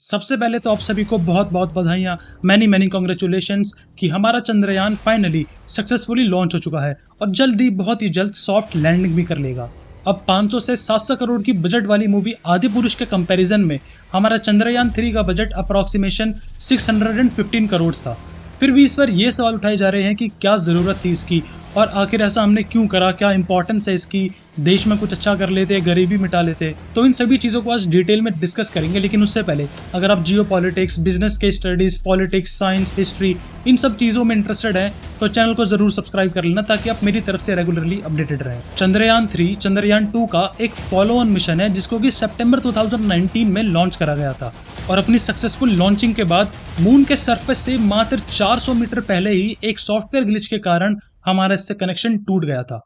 सबसे पहले तो आप सभी को बहुत बहुत बधाइयाँ, मैनी कॉन्ग्रेचुलेशंस कि हमारा चंद्रयान फाइनली सक्सेसफुली लॉन्च हो चुका है और जल्दी बहुत ही जल्द सॉफ्ट लैंडिंग भी कर लेगा। अब 500 से 700 करोड़ की बजट वाली मूवी आदिपुरुष के कंपैरिजन में हमारा चंद्रयान 3 का बजट अप्रॉक्सीमेशन 615 करोड़ था। फिर भी इस पर ये सवाल उठाए जा रहे हैं कि क्या ज़रूरत थी इसकी और आखिर ऐसा हमने क्यों करा, क्या इंपॉर्टेंस है इसकी, देश में कुछ अच्छा कर लेते, गरीबी मिटा लेते। तो इन सभी चीज़ों को आज डिटेल में डिस्कस करेंगे। लेकिन उससे पहले अगर आप जियो पॉलिटिक्स, बिजनेस के studies, politics, science, history in सब चीज़ों में इंटरेस्टेड हैं तो चैनल को जरूर सब्सक्राइब कर लेना ताकि आप मेरी तरफ से रेगुलरली अपडेटेड रहें। चंद्रयान 3 चंद्रयान 2 का एक फॉलो ऑन मिशन है जिसको कि सितंबर 2019 में लॉन्च करा गया था और अपनी सक्सेसफुल लॉन्चिंग के बाद मून के सरफेस से मात्र 400 मीटर पहले ही एक सॉफ्टवेयर ग्लिच के कारण हमारा इससे कनेक्शन टूट गया था,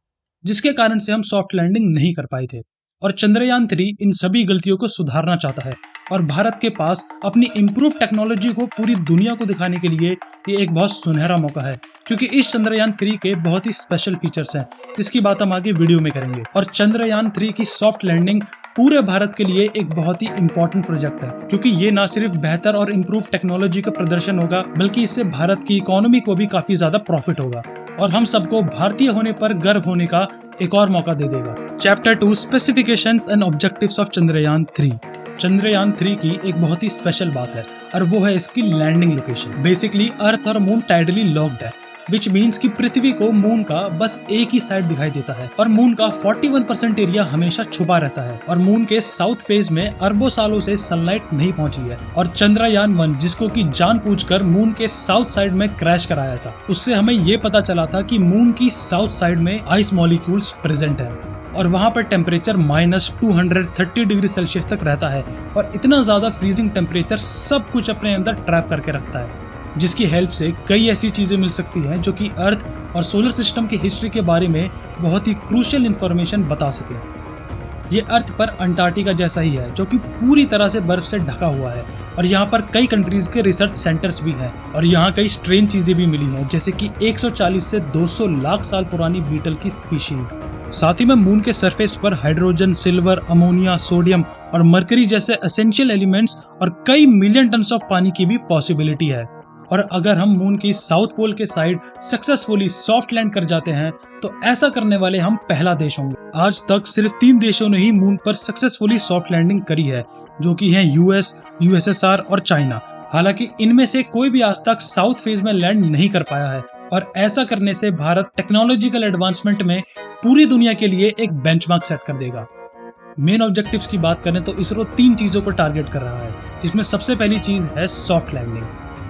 जिसके कारण से हम सॉफ्ट लैंडिंग नहीं कर पाए थे। और चंद्रयान 3 इन सभी गलतियों को सुधारना चाहता है और भारत के पास अपनी इम्प्रूव टेक्नोलॉजी को पूरी दुनिया को दिखाने के लिए ये एक बहुत सुनहरा मौका है, क्योंकि इस चंद्रयान 3 के बहुत ही स्पेशल फीचर्स हैं जिसकी बात हम आगे वीडियो में करेंगे। और चंद्रयान 3 की सॉफ्ट लैंडिंग पूरे भारत के लिए एक बहुत ही इंपॉर्टेंट प्रोजेक्ट है, क्योंकि ये ना सिर्फ बेहतर और इम्प्रूव टेक्नोलॉजी का प्रदर्शन होगा बल्कि इससे भारत की इकोनॉमी को भी काफी ज्यादा प्रॉफिट होगा और हम सबको भारतीय होने पर गर्व होने का एक और मौका दे देगा। Chapter 2 specifications and objectives of Chandrayaan 3। Chandrayaan 3 की एक बहुत ही स्पेशल बात है और वो है इसकी लैंडिंग लोकेशन। बेसिकली अर्थ और मून टाइडली लॉक्ड है, विच मीन्स कि पृथ्वी को मून का बस एक ही साइड दिखाई देता है और मून का 41% एरिया हमेशा छुपा रहता है और मून के साउथ फेज में अरबों सालों से सनलाइट नहीं पहुंची है। और चंद्रयान 1 जिसको कि जानबूझकर मून के साउथ साइड में क्रैश कराया था, उससे हमें ये पता चला था कि मून की साउथ साइड में आइस मॉलिक्यूल्स प्रेजेंट है और वहां पर टेम्परेचर -230 डिग्री सेल्सियस तक रहता है और इतना ज्यादा फ्रीजिंग टेम्परेचर सब कुछ अपने अंदर ट्रैप करके रखता है, जिसकी हेल्प से कई ऐसी चीजें मिल सकती हैं जो कि अर्थ और सोलर सिस्टम की हिस्ट्री के बारे में बहुत ही क्रूशियल इंफॉर्मेशन बता सके। ये अर्थ पर अंटार्कटिका जैसा ही है जो कि पूरी तरह से बर्फ से ढका हुआ है और यहाँ पर कई कंट्रीज के रिसर्च सेंटर्स भी हैं और यहाँ कई स्ट्रेन चीजें भी मिली हैं, जैसे कि 140 से 200 लाख साल पुरानी बीटल की स्पीशीज। साथ ही में मून के सरफेस पर हाइड्रोजन, सिल्वर, अमोनिया, सोडियम और मरकरी जैसे एसेंशियल एलिमेंट्स और कई मिलियन टन्स ऑफ पानी की भी पॉसिबिलिटी है। और अगर हम मून की साउथ पोल के साइड सक्सेसफुली सॉफ्ट लैंड कर जाते हैं तो ऐसा करने वाले हम पहला देश होंगे। आज तक सिर्फ 3 देशों ने ही मून पर सक्सेसफुली सॉफ्ट लैंडिंग करी है, जो कि हैं यूएस, यूएसएसआर और चाइना। हालांकि इनमें से कोई भी आज तक साउथ फेज में लैंड नहीं कर पाया है और ऐसा करने से भारत टेक्नोलॉजिकल एडवांसमेंट में पूरी दुनिया के लिए एक बेंचमार्क सेट कर देगा। मेन ऑब्जेक्टिव्स की बात करें तो इसरो 3 चीजों को टारगेट कर रहा है, जिसमें सबसे पहली चीज है सॉफ्ट लैंडिंग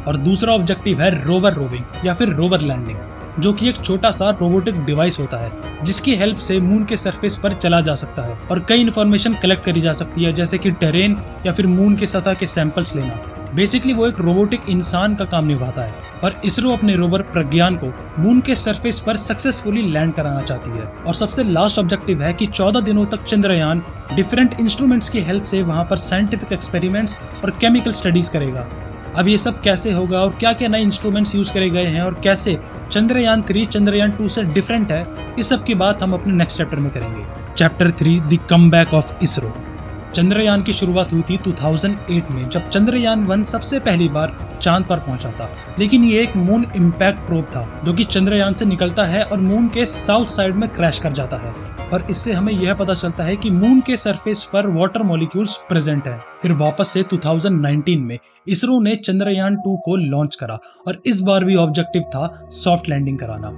और दूसरा ऑब्जेक्टिव है रोवर रोविंग या फिर रोवर लैंडिंग, जो कि एक छोटा सा रोबोटिक डिवाइस होता है जिसकी हेल्प से मून के सरफेस पर चला जा सकता है और कई इन्फॉर्मेशन कलेक्ट करी जा सकती है, जैसे कि टेरेन या फिर मून के सतह के सैंपल्स लेना। बेसिकली वो एक रोबोटिक इंसान का काम निभाता है और इसरो अपने रोवर प्रज्ञान को मून के सरफेस पर सक्सेसफुली लैंड कराना चाहती है। और सबसे लास्ट ऑब्जेक्टिव है कि 14 दिनों तक चंद्रयान डिफरेंट इंस्ट्रूमेंट्स की हेल्प से वहां पर साइंटिफिक एक्सपेरिमेंट्स और केमिकल स्टडीज करेगा। अब ये सब कैसे होगा और क्या क्या नए इंस्ट्रूमेंट्स यूज करे गए हैं और कैसे चंद्रयान 3 चंद्रयान 2 से डिफरेंट है, इस सब की बात हम अपने नेक्स्ट चैप्टर में करेंगे। Chapter 3 the comeback of ISRO. Chandrayaan की शुरुआत हुई थी 2008 में, जब चंद्रयान 1 सबसे पहली बार चांद पर पहुंचा था। लेकिन ये एक मून इम्पैक्ट प्रोब था जो कि चंद्रयान से निकलता है और मून के साउथ साइड में क्रैश कर जाता है और इससे हमें यह पता चलता है कि मून के सरफेस पर वाटर मॉलिक्यूल्स प्रेजेंट हैं। फिर वापस से 2019 में इसरो ने चंद्रयान 2 को लॉन्च करा और इस बार भी ऑब्जेक्टिव था सॉफ्ट लैंडिंग कराना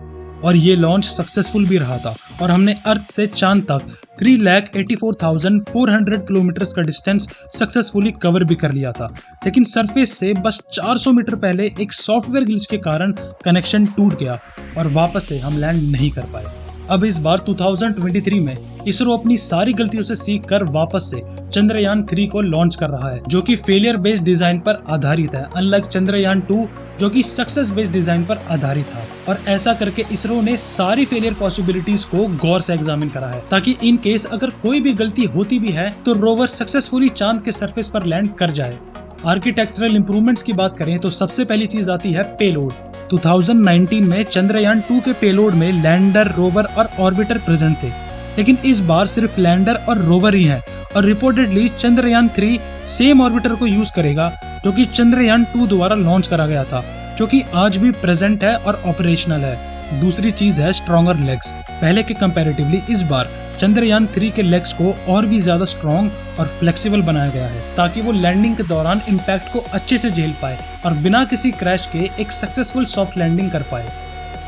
और ये लॉन्च सक्सेसफुल भी रहा था और हमने अर्थ से चांद तक 3,84,400 किलोमीटर का डिस्टेंस सक्सेसफुली कवर भी कर लिया था। लेकिन सरफेस से बस 400 मीटर पहले एक सॉफ्टवेयर ग्लिच के कारण कनेक्शन टूट गया और वापस से हम लैंड नहीं कर पाए। अब इस बार 2023 में इसरो अपनी सारी गलतियों से सीख कर वापस से चंद्रयान 3 को लॉन्च कर रहा है, जो कि फेलियर बेस्ड डिजाइन पर आधारित है, अनलाइक चंद्रयान 2 जो कि सक्सेस बेस्ड डिजाइन पर आधारित था। और ऐसा करके इसरो ने सारी फेलियर पॉसिबिलिटीज को गौर से एग्जामिन करा है, ताकि इन केस अगर कोई भी गलती होती भी है तो रोवर सक्सेसफुली चांद के सरफेस पर लैंड कर जाए। आर्किटेक्चरल इंप्रूवमेंट्स की बात करें तो सबसे पहली चीज आती है पेलोड। 2019 में चंद्रयान 2 के पेलोड में लैंडर, रोवर और ऑर्बिटर प्रेजेंट थे लेकिन इस बार सिर्फ लैंडर और रोवर ही है और रिपोर्टेडली चंद्रयान 3 सेम ऑर्बिटर को यूज करेगा जो कि चंद्रयान 2 द्वारा लॉन्च करा गया था, जो कि आज भी प्रेजेंट है और ऑपरेशनल है। दूसरी चीज है स्ट्रॉन्गर लेग्स। पहले के कंपैरेटिवली इस बार चंद्रयान 3 के लेग्स को और भी ज्यादा स्ट्रॉन्ग और फ्लेक्सिबल बनाया गया है ताकि वो लैंडिंग के दौरान इम्पैक्ट को अच्छे से झेल पाए और बिना किसी क्रैश के एक सक्सेसफुल सॉफ्ट लैंडिंग कर पाए।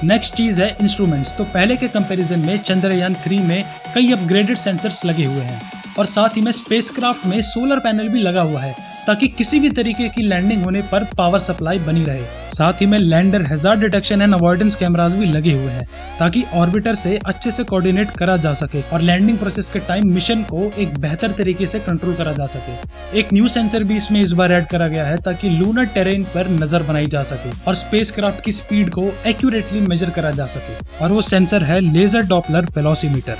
नेक्स्ट चीज है इंस्ट्रूमेंट्स। तो पहले के कंपैरिजन में चंद्रयान 3 में कई अपग्रेडेड सेंसर्स लगे हुए हैं और साथ ही में स्पेसक्राफ्ट में सोलर पैनल भी लगा हुआ है ताकि किसी भी तरीके की लैंडिंग होने पर पावर सप्लाई बनी रहे। साथ ही में lander hazard detection and avoidance cameras भी लगे हुए हैं ताकि ऑर्बिटर से अच्छे से कोऑर्डिनेट करा जा सके और लैंडिंग प्रोसेस के टाइम मिशन को एक बेहतर तरीके से कंट्रोल करा जा सके। एक न्यू सेंसर भी इसमें इस बार ऐड करा गया है ताकि लूनर टेरेन पर नजर बनाई जा सके और स्पेसक्राफ्ट की स्पीड को एक्यूरेटली मेजर करा जा सके। और वो सेंसर है लेजर डॉपलर वेलोसीमीटर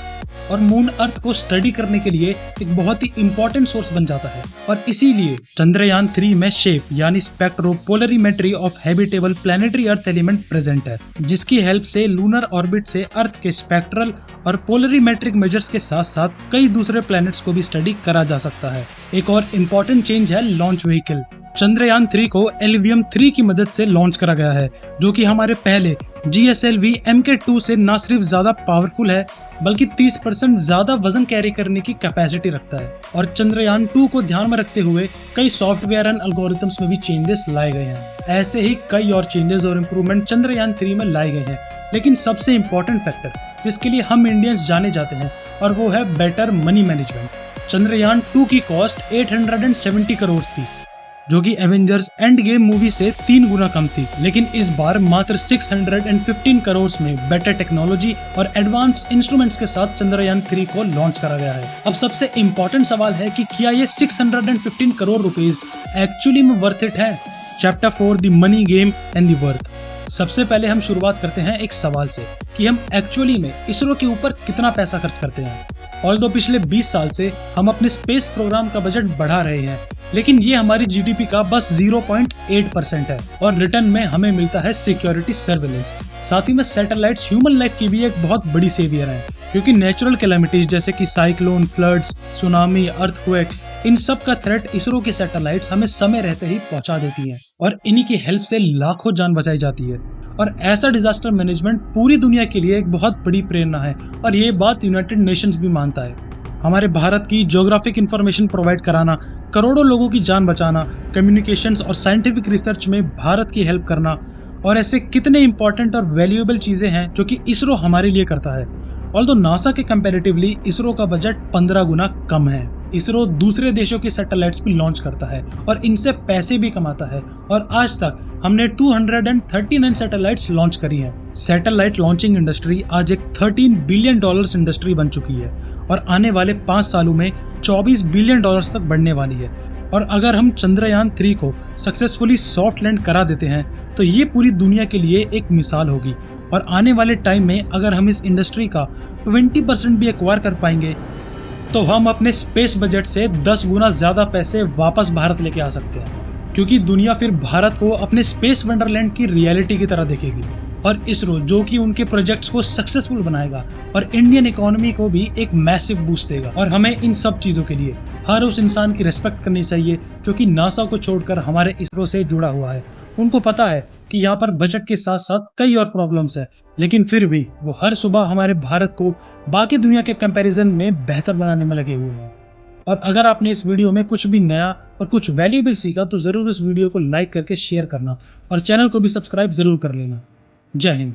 और मून अर्थ को स्टडी करने के लिए एक बहुत ही इंपॉर्टेंट सोर्स बन जाता है। और इसीलिए चंद्रयान 3 में शेप यानी spectropolarimetry of habitable planetary earth element present है, जिसकी हेल्प से लूनर ऑर्बिट से अर्थ के स्पेक्ट्रल और पोलरीमेट्रिक मेजर्स के साथ साथ कई दूसरे प्लैनेट्स को भी स्टडी करा जा सकता है। एक और इम्पोर्टेंट चेंज है लॉन्च व्हीकल। चंद्रयान 3 को एलवीएम 3 की मदद से लॉन्च करा गया है जो कि हमारे पहले GSLV MK2 से न सिर्फ ज्यादा पावरफुल है बल्कि 30% ज्यादा वजन कैरी करने की कैपेसिटी रखता है। और चंद्रयान 2 को ध्यान में रखते हुए कई सॉफ्टवेयर एंड एल्गोरिथम्स में भी चेंजेस लाए गए हैं। ऐसे ही कई और चेंजेस और इम्प्रूवमेंट चंद्रयान 3 में लाए गए हैं, लेकिन सबसे इम्पोर्टेंट फैक्टर जिसके लिए हम इंडियंस जाने जाते हैं और वो है बेटर मनी मैनेजमेंट। चंद्रयान 2 की कॉस्ट 870 करोड़ थी जो कि एवेंजर्स एंड गेम मूवी से 3 गुना कम थी, लेकिन इस बार मात्र 615 करोड़ में बेटर टेक्नोलॉजी और एडवांस्ड इंस्ट्रूमेंट्स के साथ चंद्रयान 3 को लॉन्च करा गया है। अब सबसे इम्पोर्टेंट सवाल है कि क्या ये 615 करोड़ रुपीस एक्चुअली में वर्थ इट है? Chapter 4 the money game and the worth. सबसे पहले हम शुरुआत करते हैं एक सवाल से कि हम एक्चुअली में इसरो के ऊपर कितना पैसा खर्च करते हैं। ऑल्दो पिछले 20 साल से हम अपने स्पेस प्रोग्राम का बजट बढ़ा रहे हैं, लेकिन ये हमारी जीडीपी का बस 0.8% है और रिटर्न में हमें मिलता है सिक्योरिटी सर्वेलेंस। साथ ही में सैटेलाइट्स ह्यूमन लाइफ की भी एक बहुत बड़ी सेवियर है, क्योंकि नेचुरल कैलेमिटीज जैसे कि साइक्लोन, फ्लड्स, सुनामी, अर्थक्वेक, इन सब का थ्रेट इसरो के सैटेलाइट्स हमें समय रहते ही पहुंचा देती हैं और इन्हीं की हेल्प से लाखों जान बचाई जाती है। और ऐसा डिजास्टर मैनेजमेंट पूरी दुनिया के लिए एक बहुत बड़ी प्रेरणा है और ये बात यूनाइटेड नेशंस भी मानता है। हमारे भारत की ज्योग्राफिक इंफॉर्मेशन प्रोवाइड कराना, करोड़ों लोगों की जान बचाना, कम्युनिकेशंस और साइंटिफिक रिसर्च में भारत की हेल्प करना और ऐसे कितने इंपॉर्टेंट और वैल्यूएबल चीजें हैं जो कि इसरो हमारे लिए करता है। ऑल्दो नासा के कंपैरेटिवली इसरो का बजट 15 गुना कम है। इसरो दूसरे देशों के सैटेलाइट्स भी लॉन्च करता है और इनसे पैसे भी कमाता है और आज तक हमने 239 सैटेलाइट्स लॉन्च करी हैं। सैटेलाइट लॉन्चिंग इंडस्ट्री आज एक $13 बिलियन इंडस्ट्री बन चुकी है और आने वाले 5 सालों में $24 बिलियन तक बढ़ने वाली है। और अगर हम चंद्रयान 3 को सक्सेसफुली सॉफ्ट लैंड करा देते हैं तो ये पूरी दुनिया के लिए एक मिसाल होगी और आने वाले टाइम में अगर हम इस इंडस्ट्री का 20% भी एक्वायर कर पाएंगे तो हम अपने स्पेस बजट से 10 गुना ज्यादा पैसे वापस भारत लेके आ सकते हैं, क्योंकि दुनिया फिर भारत को अपने स्पेस वंडरलैंड की रियलिटी की तरह देखेगी। और इसरो जो कि उनके प्रोजेक्ट्स को सक्सेसफुल बनाएगा और इंडियन इकोनॉमी को भी एक मैसिव बूस्ट देगा। और हमें इन सब चीजों के लिए हर उस इंसान की रिस्पेक्ट करनी चाहिए जो कि नासा को छोड़कर हमारे इसरो से जुड़ा हुआ है। उनको पता है कि यहाँ पर बजट के साथ साथ कई और प्रॉब्लम्स है, लेकिन फिर भी वो हर सुबह हमारे भारत को बाकी दुनिया के कंपैरिजन में बेहतर बनाने में लगे हुए हैं। और अगर आपने इस वीडियो में कुछ भी नया और कुछ वैल्यूएबल सीखा तो जरूर इस वीडियो को लाइक करके शेयर करना और चैनल को भी सब्सक्राइब जरूर कर लेना। जय हिंद।